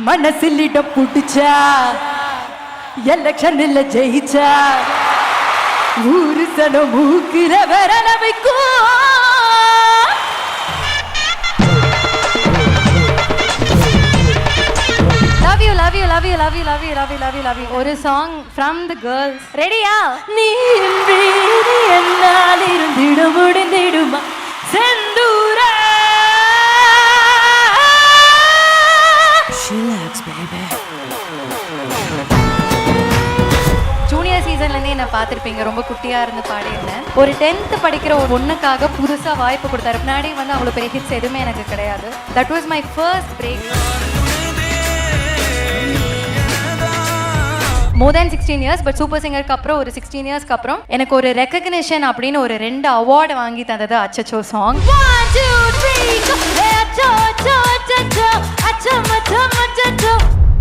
மனசில் இடம் புடிச்சா எலெக்ஷன்ல ஜெயிச்சா ஊரு சனம் மூக்கிற வரல வைக்கும். Love you, love you, love you, love you, love you, love you, love you. ஒரு song from the girls. Ready-யா? நீ இன்றி என்னால் இருந்திட முடிந்திடுமா செந்தூரா. Chillax, baby. ஜூனியர் சீசன்லேருந்தே என்னை பார்த்துருப்பீங்க, ரொம்ப குட்டியாக இருந்து பாடியிருந்தேன். ஒரு 10th படிக்கிற ஒரு பொண்ணுக்காக புதுசாக வாய்ப்பு கொடுத்தாரு. முன்னாடி வந்து அவ்வளோ பெரிய ஹிட்ஸ் எதுவுமே எனக்கு கிடையாது. That was my first break. more than 16 years, but super சிங்கருக்கு அப்புறம் ஒரு 16 இயர்ஸ்க்கு அப்புறம் எனக்கு ஒரு ரெக்கக்னிஷன் அப்படின்னு ஒரு 2 அவார்டு வாங்கி தந்தது அச்சச்சோ song.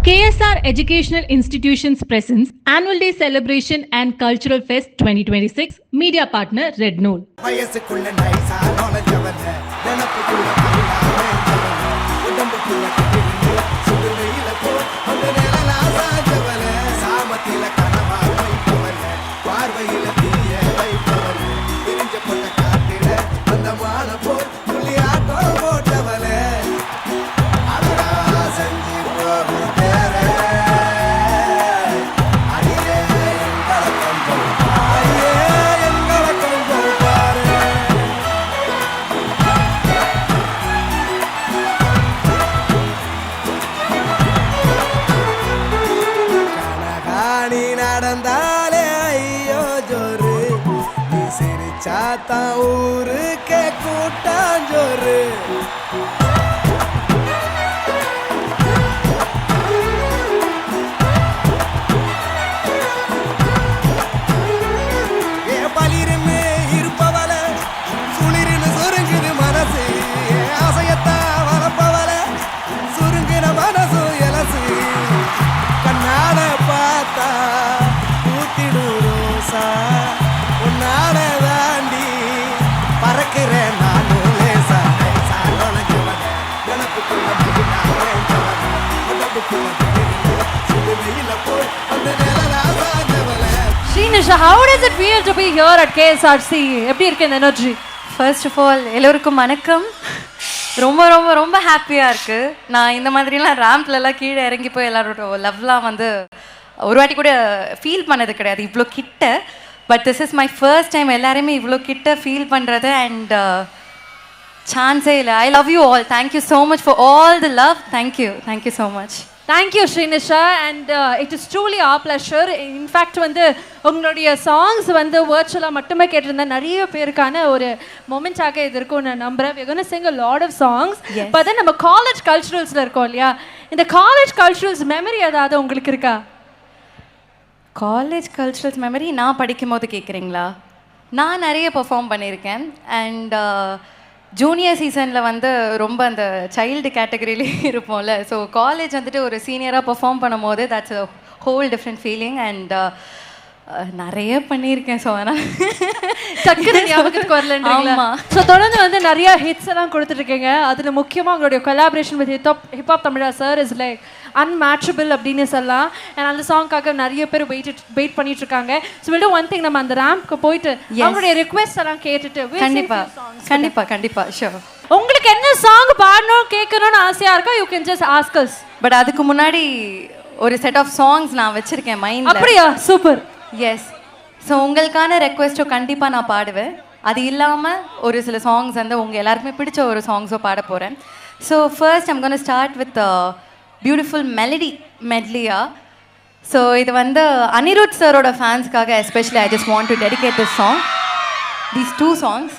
KSR Educational Institutions presents Annual Day Celebration and Cultural Fest 2026. Media partner Red Nool. चाता ஊர் के கூட்டாஞ்சோறு ஏ பலிருமே இருப்பவள சுளிரின்னு சுருங்குது மனசு ஆசையத்தா வளர்ப்பவள சுருங்குன மனசு எலசு கண்ணாட பார்த்தா ஊத்திடு ரோசா உன்னால Shrinisha, how does it feel to be here at KSRC? எப்படி இருக்கு இந்த எனர்ஜி? ஃபர்ஸ்ட் ஆஃப் ஆல் எல்லோருக்கும் வணக்கம். ரொம்ப ரொம்ப ரொம்ப ஹாப்பியாக இருக்குது. நான் இந்த மாதிரிலாம் ரேம்ப்லலாம் கீழே இறங்கி போய் எல்லாரோட லவ்லாம் வந்து ஒரு வாட்டி கூட ஃபீல் பண்ணது கிடையாது இவ்வளோ கிட்ட. But this is my first time எல்லாருமே இவ்வளோ கிட்ட ஃபீல் பண்ணுறது. அண்ட் சான்ஸே இல்லை. I love you all. Thank you so much for all the love. Thank you so much. Thank you Srinisha. And it is truly our pleasure. In fact வந்து உங்களுடைய சாங்ஸ் வந்து வர்ச்சுவலாக மட்டுமே கேட்டிருந்தேன். நிறைய பேருக்கான ஒரு மொமெண்ட்ஸாக இது இருக்கும் நான் நம்புகிறேன். we're going to sing a lot of songs. but then நம்ம காலேஜ் கல்ச்சுரல்ஸில் இருக்கோம் இல்லையா, இந்த காலேஜ் கல்ச்சுரல்ஸ் மெமரி ஏதாவது உங்களுக்கு இருக்கா? காலேஜ் கல்ச்சுரல்ஸ் மெமரி நான் படிக்கும் போது கேட்குறீங்களா? நான் நிறைய பெர்ஃபார்ம் பண்ணியிருக்கேன். அண்ட் ஜூனியர் சீசனில் வந்து ரொம்ப அந்த சைல்டு கேட்டகரியிலே இருப்போம்ல. ஸோ காலேஜ் வந்துட்டு ஒரு சீனியராக பெர்ஃபார்ம் பண்ணும் போது that's a whole different feeling. And நிறைய பண்ணியிருக்கேன். ஸோ அதனால் டக்குனு ஞாபகத்துக்கு வரலன்றீங்களா? ஸோ தொடர்ந்து வந்து நிறைய ஹிட்ஸ் எல்லாம் கொடுத்துட்ருக்கீங்க. அதில் முக்கியமாக உங்களுடைய collaboration with hip hop Tamizha sir is like unmatchable அப்படின்னு சொல்லலாம். அண்ட் அந்த சாங்காக நிறைய பேர் வெயிட் பண்ணிட்டு இருக்காங்க. So will do one thing, நம்ம அந்த ரேம்ப்க்கு போயிட்டு அவங்களுடைய ரிக்வெஸ்ட் எல்லாம் கேட்டுட்டு கண்டிப்பாக ஷூர். உங்களுக்கு என்ன சாங் பாடணும் கேட்கணும்னு ஆசையாக இருக்கா, you can just ask as. But அதுக்கு முன்னாடி ஒரு செட் ஆஃப் சாங்ஸ் நான் வச்சுருக்கேன் மைண்ட். அப்படியா? சூப்பர். எஸ். ஸோ உங்களுக்கான ரெக்வெஸ்ட்டோ கண்டிப்பாக நான் பாடுவேன். அது இல்லாமல் ஒரு சில சாங்ஸ் வந்து உங்கள் எல்லாருக்குமே பிடிச்ச ஒரு சாங்ஸோ பாட போகிறேன். So first I'm gonna start with beautiful melody மெட்லியா. ஸோ இது வந்து அனிருத் சாரோட ஃபேன்ஸ்க்காக especially I just want to dedicate this song, these 2 songs.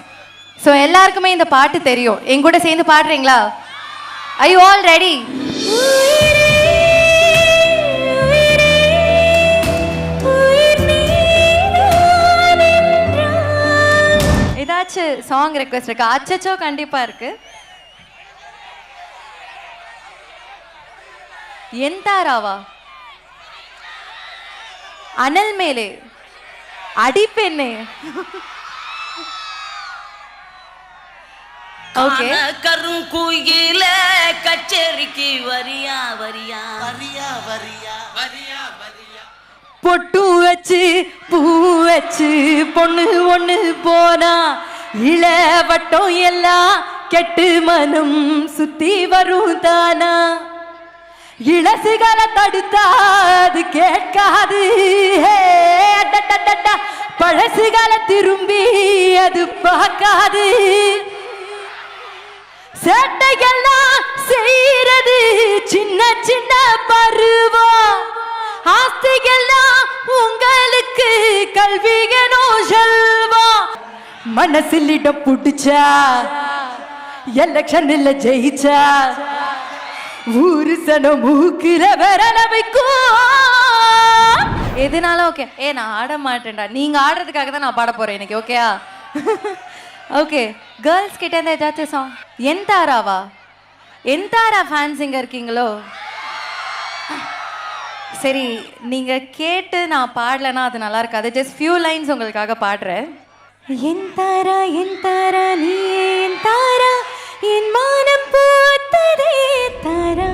So எல்லாருக்குமே இந்த பாட்டு தெரியும். என் கூட சேர்ந்து பாடுறீங்களா? I you all ready? ஏதாச்சும் சாங் ரெக்வெஸ்ட் இருக்கா? அச்சச்சோ கண்டிப்பாக இருக்குது. எந்தாராவா? அனல் மேலே அடிப்பெண்ணே ஓகே கருங்குயில கச்சேரிக்கு வரியா வரியா வரியா வரியா வரியா வரியா பொட்டு வச்சு பூ வச்சு பொண்ணு ஒண்ணு போனா இளவட்டம் எல்லாம் கெட்டு மனம் சுத்தி வரும் தானா இளசுகளை தடுத்தா அது கேட்காது பழசுகளை திரும்பி அது பார்க்காது சேட்டைகள்லாம் செய்யறது சின்ன சின்ன பருவம் ஆஸ்திகள்லாம் உங்களுக்கு கல்விகனோ செல்வம் மனசில் இடம் புடிச்சா எலெக்ஷன்ல ஜெயிச்சா ஊரு சனம் மூக்குல விரல வைக்கும் எதுனாலும் ஓகே நான் ஆட மாட்டேன்டா நீங்க ஆடுறதுக்காக தான் நான் பாட போறேன் இன்னைக்கு ஓகேயா ஓகே கேர்ள்ஸ் கிட்ட இருந்து ஏதாச்சும் சாங் என்தாராவா என்தாரா ஃபேன்ஸ் இங்க இருக்கீங்களோ சரி நீங்க கேட்டு நான் பாடலன்னா அது நல்லா இருக்காது ஜஸ்ட் ஃபியூ லைன்ஸ் உங்களுக்காக பாடுறேன் என்தாரா நீ என்தாரா என் மானம் போத்ததே தாரா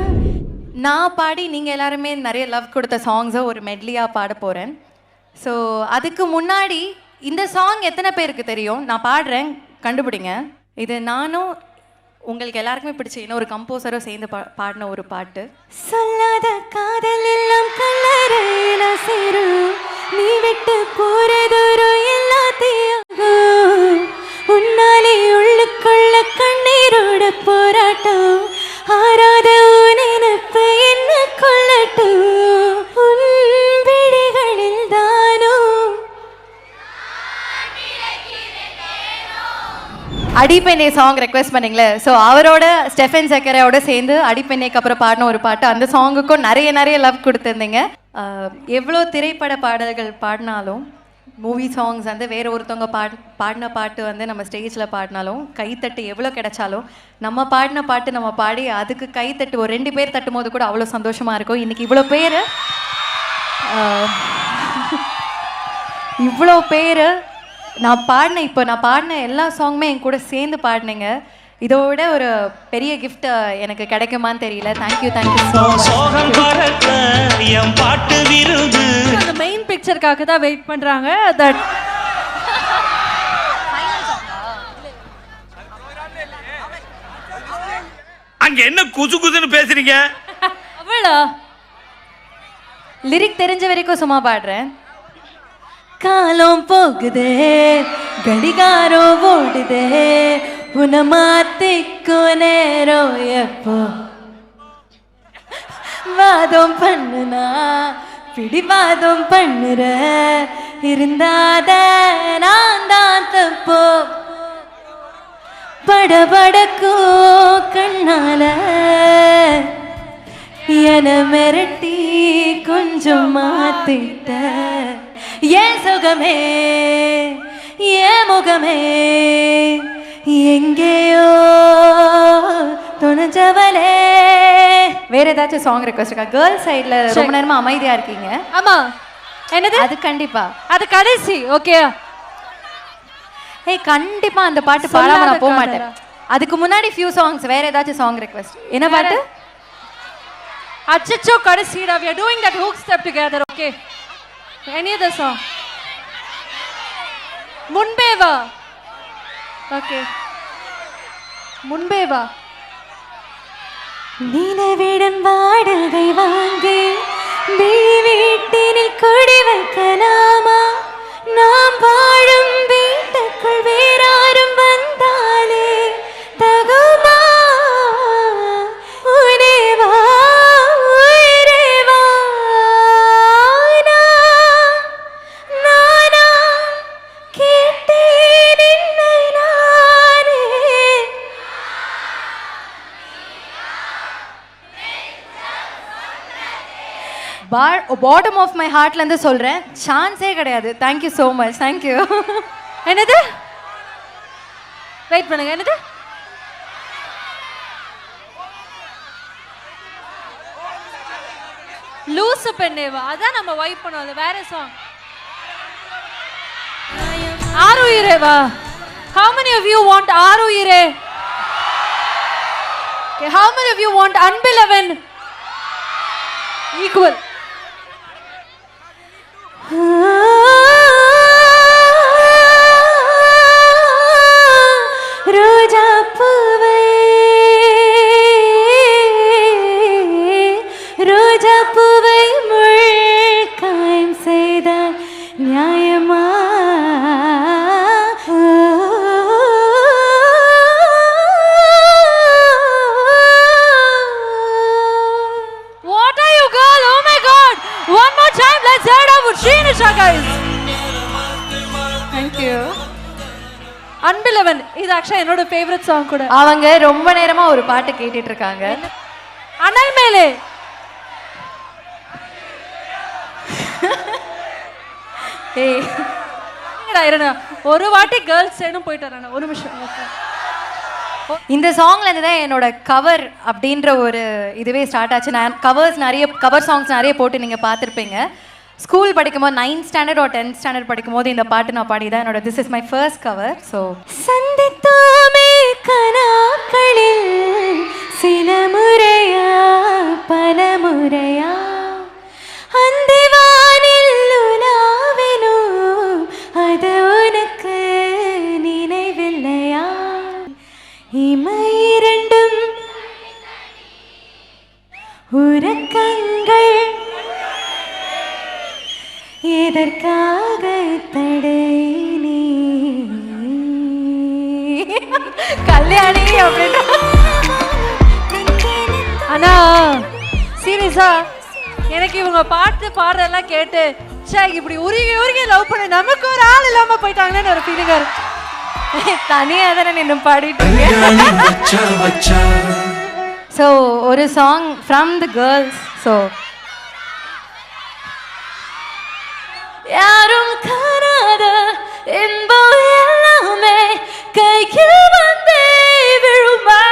நான் பாடி நீங்கள் எல்லாருமே நிறைய லவ் கொடுத்த சாங்ஸை ஒரு மெட்லியாக பாட போகிறேன் ஸோ அதுக்கு முன்னாடி இந்த சாங் எத்தனை பேருக்கு தெரியும் நான் பாடுறேன் கண்டுபிடிங்க இது நானும் உங்களுக்கு எல்லாருக்குமே பிடிச்ச இன்னொரு கம்போசரும் சேர்ந்து பாடின ஒரு பாட்டு சொல்லாத காதல் எல்லாம் கல்லறையில சேரும் நீ விட்டு போறதொரு எல்லாத்தையும் உன்னாலே உள்ளுக்குள்ள கண்ணீரோட போராட்டம் ஆராத நினைப்பு என்ன கொள்ளட்டும் உன் விழிகளில் தானோ அடிப்பெண்ணே சாங் ரெக்வெஸ்ட் பண்ணீங்களே ஸோ அவரோட ஸ்டெஃபன் சக்கரையோட சேர்ந்து அடிப்பெண்ணைக்கு அப்புறம் பாடின ஒரு பாட்டு அந்த சாங்குக்கும் நிறைய லவ் கொடுத்துருந்தீங்க எவ்வளோ திரைப்பட பாடல்கள் பாடினாலும் மூவி சாங்ஸ் வந்து வேற ஒருத்தவங்க பாடின பாட்டு வந்து நம்ம ஸ்டேஜில் பாடினாலும் கைத்தட்டு எவ்வளோ கிடைச்சாலும் நம்ம பாடின பாட்டு நம்ம பாடி அதுக்கு கைத்தட்டு ஒரு 2 பேர் தட்டும் போது கூட அவ்வளோ சந்தோஷமாக இருக்கும் இன்றைக்கி இவ்வளோ பேர் நான் பாடின எல்லா சாங்குமே என் கூட சேர்ந்து பாடினீங்க இதோட ஒரு பெரிய கிஃப்ட் எனக்கு கிடைக்குமான்னு தெரியல தேங்க்யூ அந்த மெயின் பிக்சருக்காக தான் வெயிட் பண்றாங்க தட் அங்க என்ன குசு குசுன்னு பேசுறீங்க அவளா லிரிக் தெரிஞ்ச வரைக்கும் சும்மா பாடுறேன் காலம் போகுதே கடிகாரம் ஓடுதே உன மாத்திக்கோ நேரம் எப்போ வாதம் பண்ணுனா பிடிவாதம் பண்ணுற இருந்தாத நான் தான் தப்போ படபடக்கோ கண்ணால என மிரட்டி கொஞ்சம் மாத்திட்ட ஏன் சுகமே ஏன் முகமே எங்கேயோ துணிஞ்சவளே வேற ஏதாச்சும் சாங் ரெக்வெஸ்ட் இருக்கா கேர்ள்ஸ் சைடுல ரொம்ப நேரமா அமைதியா இருக்கீங்க ஆமா என்னது அது கண்டிப்பா அது கடைசி ஓகே ஏய் கண்டிப்பா அந்த பாட்டு பாடாம நான் போக மாட்டேன் அதுக்கு முன்னாடி ஃபியூ சாங்ஸ் வேற ஏதாச்சும் சாங் ரெக்வெஸ்ட் என்ன பாட்டு அச்சச்சோ கடைசிடா we are doing that hook step together okay any other song முன்பே வா ஓகே முன்பே வா நிலவிடம் வாடகை வாங்கி வீட்டினில் கொடி வைக்கலாமா நாம் வாழும் வீட்டுக்குள் வேறாரும் வந்தாலே தகுமா உனேவா உயிரேவா நானா கேட்டேன் என்னை நானே பாட்டம் ஆஃப் மை ஹார்ட்லேருந்து சொல்கிறேன் சான்ஸே கிடையாது தேங்க்யூ ஸோ மச் தேங்க்யூ என்னது வெயிட் பண்ணுங்க என்னது லூசு பெண்ணேவா அதான் நம்ம வைப் பண்ணோம் அது வேற சாங் ஆருயிரேவா how many of you want ஆருயிரே Okay, how many of you want Unbeloved? Equal. ரோஜா பூவை ரோஜா பூவை முள்காயம் செய்தால் நியாயமா What are you, girl? Oh my God! One more time, let's hear it out with Shrinisha, guys. Thank you. Unbeloved is actually என்னோட favourite song கூட. அவங்க ரொம்ப நேரமா ஒரு பாட்டு கேட்டுட்டு இருக்காங்க. அனல் மேலே. ஏய் இருடா ஒரு வாட்டி கேர்ள்ஸ் சைடும் போயிட்டு வரேன். ஒரு நிமிஷம். இந்த சாங்ல இருந்து தான் என்னோட கவர் அப்படின்ற ஒரு இதுவே ஸ்டார்ட் ஆச்சு. நான் கவர் சாங்ஸ் நிறைய போட்டு நீங்கள் பார்த்துருப்பீங்க. ஸ்கூல் படிக்கும்போது 9th standard or 10th standard படிக்கும்போது இந்த பாட்டு நான் பாடி தான் என்னோட this is my first cover. So சந்தித்தோமே கனாக்களில் சில முறையா பல முறையா அந்த வானில் உலாவினோ அது உனக்கு நினைவில்லையா இமை இரண்டும் உறக்கங்கள் எதற்காக தடை நீ கல்யாணி அப்படின்ற. அண்ணா சீரியஸா எனக்கு இவங்க பாட்டு பாடுறதெல்லாம் கேட்டு சே இப்படி உருகி உருகி லவ் பண்ண நமக்கு ஒரு ஆள் இல்லாம போயிட்டாங்கன்னு ஒரு ஃபீலிங்கா இருக்கு. தனியாக தானே நின்று பாடிட்டு ஸோ ஒரு song from the girls. So யாரும் காணாத இன்பம் எல்லாமே கையில் வந்தே விழுமா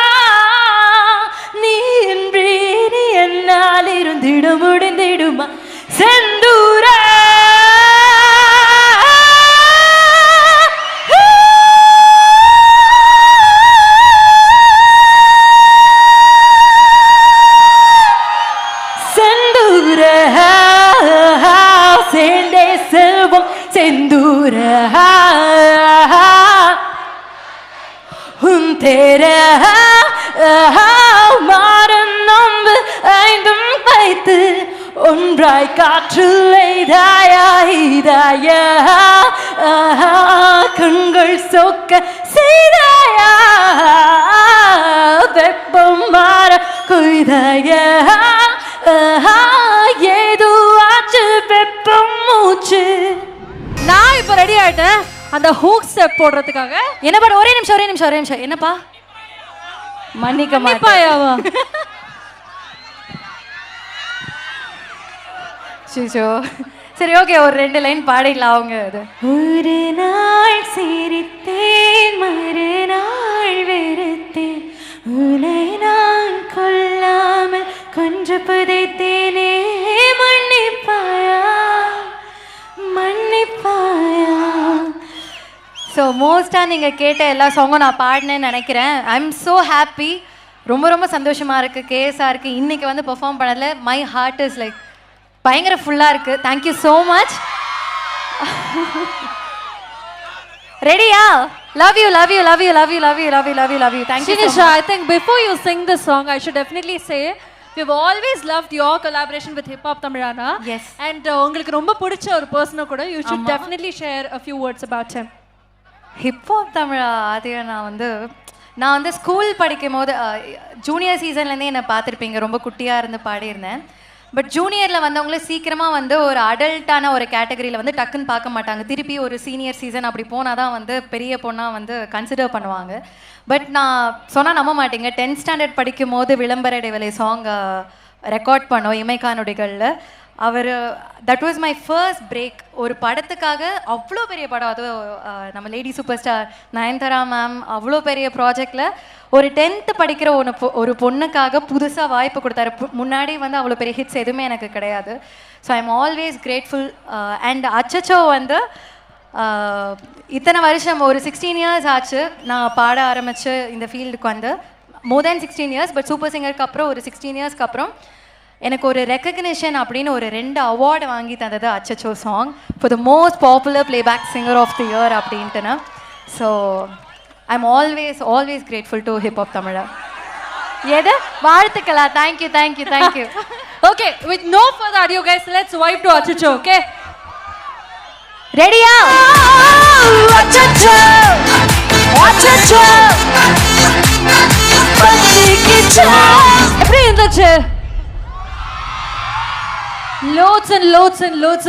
நீ இன்றி நீ என்னால் இருந்திட முடிந்திடுமா செந்தூர சேர்ந்தே செல்வம் செந்தூர உன் தேர மாறும் நம்பு ஐந்தும் வைத்து ஒன்றாய் காற்றில் எய்தாய கண்கள் சொக்க செய்தாயா வெப்பம் மாற கொய்தாய ஏதோ ஆச்சு வெப்பம் மூச்சு. நான் இப்போ ரெடி ஆயிட்டேன் அந்த ஹூக் ஸ்டெப் போடுறதுக்காக. என்ன பாரு ஒரே நிமிஷம் என்னப்பா மன்னிக்க மன்னிப்பாயாவா? சிச்சோ சரி ஓகே ஒரு 2 லைன் பாடிடலாம் அவங்க. அது ஒரு நாள் சிரித்தேன் மறுநாள் வெறுத்தேன் உன்னை நான் கொள்ளாமல் கொஞ்ச புதைத்தேனே மன்னிப்பாயா. ஸோ மோஸ்ட்டாக நீங்கள் கேட்ட எல்லா சாங்கும் நான் பாடினேன்னு நினைக்கிறேன். I am so happy. ரொம்ப சந்தோஷமாக இருக்குது. கேஎஸ்ஆருக்கு இன்றைக்கி வந்து பெர்ஃபார்ம் பண்ணதில் மை ஹார்ட் இஸ் லைக் பயங்கர ஃபுல்லாக இருக்குது. Thank you so much. ரெடியா? Love you. Thank you so Shrinisha, much. I think before you sing the song, I should definitely say we've always loved your collaboration with Hip Hop Tamilana. Yes. And உங்களுக்கு ரொம்ப பிடிச்ச ஒரு பர்சனை கூட you should definitely share a few words about him. Hip hop Tamizha அது நான் வந்து school படிக்கும் போது ஜூனியர் சீசன்லேருந்தே என்னை பார்த்துருப்பீங்க. ரொம்ப குட்டியாக இருந்து பாடியிருந்தேன். பட் ஜூனியரில் வந்தவங்களே சீக்கிரமாக வந்து ஒரு அடல்ட்டான ஒரு கேட்டகரியில் வந்து டக்குன்னு பார்க்க மாட்டாங்க. திருப்பி ஒரு சீனியர் சீசன் அப்படி போனால் தான் வந்து பெரிய பொண்ணாக வந்து கன்சிடர் பண்ணுவாங்க. பட் நான் சொன்னால் நம்ப மாட்டீங்க, 10th ஸ்டாண்டர்ட் படிக்கும் போது விளம்பர இடைவேளை சாங் ரெக்கார்ட் பண்ணோம் இமைக்கானொடிகளில். That was my first break. ஒரு படத்துக்காக அவ்வளோ பெரிய படம், அது நம்ம lady super star Nayanthara ma'am அவ்வளோ பெரிய ப்ராஜெக்டில் ஒரு 10th படிக்கிற ஒரு பொண்ணுக்காக புதுசாக வாய்ப்பு கொடுத்தாரு. முன்னாடி வந்து அவ்வளோ பெரிய ஹிட்ஸ் எதுவுமே எனக்கு கிடையாது. So I am always grateful. And அச்சச்சோ வந்து இத்தனை வருஷம் ஒரு 16 years ஆச்சு நான் பாட ஆரம்பித்து இந்த ஃபீல்டுக்கு வந்து. மோர் தேன் 16 இயர்ஸ், பட் சூப்பர் சிங்கருக்கு அப்புறம் ஒரு 16 இயர்ஸ்க்கு அப்புறம் எனக்கு ஒரு ரெக்கக்னிஷன் அப்படின்னு ஒரு 2 அவார்டு வாங்கி தந்தது அச்சச்சோ song for the most popular playback singer of the year அப்படின்ட்டுனா. So I am always grateful to hip hop Tamizha. எது வாழ்த்துக்களா? Thank you. Okay, with no further ado guys, let's vibe to அச்சச்சோ. ஓகே, ரெடியா? அச்சச்சோ அச்சச்சோ எப்படி இருந்துச்சு? loads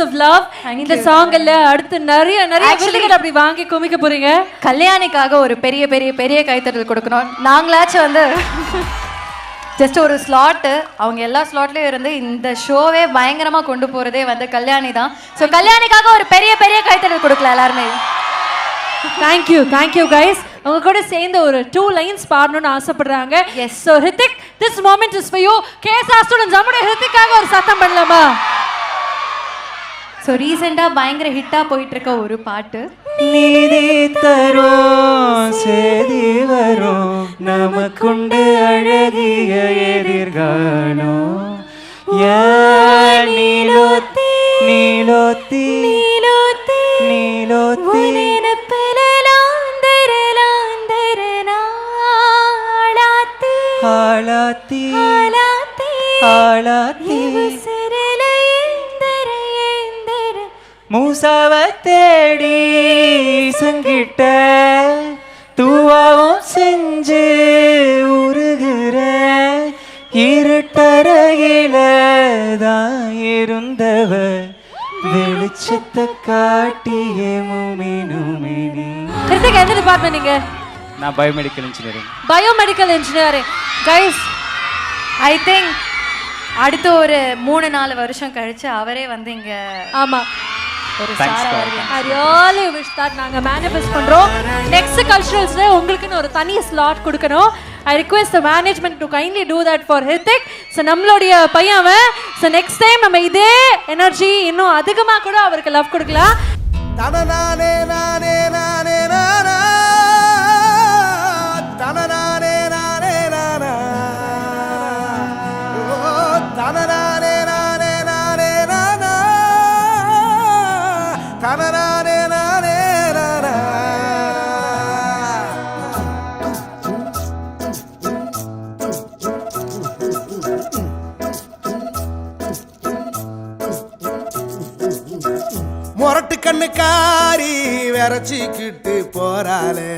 of love. இந்த சாங்ல அடுத்து நிறைய விருதுகள் அப்படி வாங்கி குமிக்க போறீங்க. கல்யாணிக்காக ஒரு பெரிய கைத்தட்டல் கொடுக்கணும். நாங்களாச்சும் வந்து ஜஸ்ட் ஒரு ஸ்லாட்டு, அவங்க எல்லா ஸ்லாட்லயும் இருந்து இந்த ஷோவே பயங்கரமா கொண்டு போறதே வந்து கல்யாணி தான். ஸோ கல்யாணிக்காக ஒரு பெரிய கைத்தட்டல் கொடுக்கலாம் எல்லாருமே. Thank you guys. அவங்க கூட சேர்ந்து ஒரு 2 லைன்ஸ் பாடணும்னு ஆசைப்படுறாங்க. Yes. So Hrithik, this moment is for you. KSR students நம்முடைய ஹிருத்திக்காக ஒரு சத்தம் பண்ணலாமா? ஸோ ரீசெண்டாக பயங்கர ஹிட்டாக போயிட்டு இருக்க ஒரு பாட்டு, நீதி தரும் செய்தி வரும் நமக்குண்டு அழகிய எதிர்காலம். நீலோத்தி நீலோத்தி நீலோத்தி ஆளாத்தி ஆளாத்தி மூசாவ தேடி சங்கிட்ட தூவாவும் செஞ்சு உருகுற இருட்டறையில தான் இருந்தவ வெளிச்சத்தை காட்டிய முமினுமினி. ஹிருத்திக், எந்த டிபார்ட்மெண்ட் நீங்க? நான் biomedical engineering. Guys, I think அடுத்த ஒரு 3-4 வருஷம் கழிச்சு அவரே வந்து இங்க ஆமா ஒரு Thanks, ஸ்டாரா God. வருவீங்க. I really wish that நாங்க மேனிஃபெஸ்ட் பண்றோம். நெக்ஸ்ட் கல்ச்சுரல்ஸ்ல உங்களுக்குன்னு ஒரு தனி ஸ்லாட் கொடுக்கணும். I request the management to kindly do that for Hrithik. So நம்மளுடைய பையன். ஸோ நெக்ஸ்ட் டைம் நம்ம இதே எனர்ஜி இன்னும் அதிகமாக கூட அவருக்கு லவ் கொடுக்கலாம். தனநானே நானே நானே நானா தனநானே நானே நானா ஓ தனநானே நானே நானே நானா தனநானே நானே நானா. மொரட்டு கண்ணுக்காரி விரைச்சிக்கிட்டு போறாளே,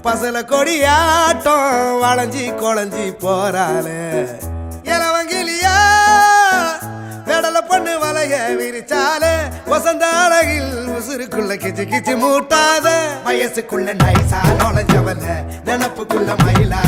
பசல கொடியாட்டம் வளைஞ்சி கொளைஞ்சி போறாளே, இளவங்கிலியா வெடல பொண்ணு வலைய விரிச்சாலே, வசந்த அழகில் உசுருக்குள்ள கிச்சு மூட்டாத, வயசுக்குள்ள நைசா நுழைஞ்சவல நினப்புக்குள்ள மயிலா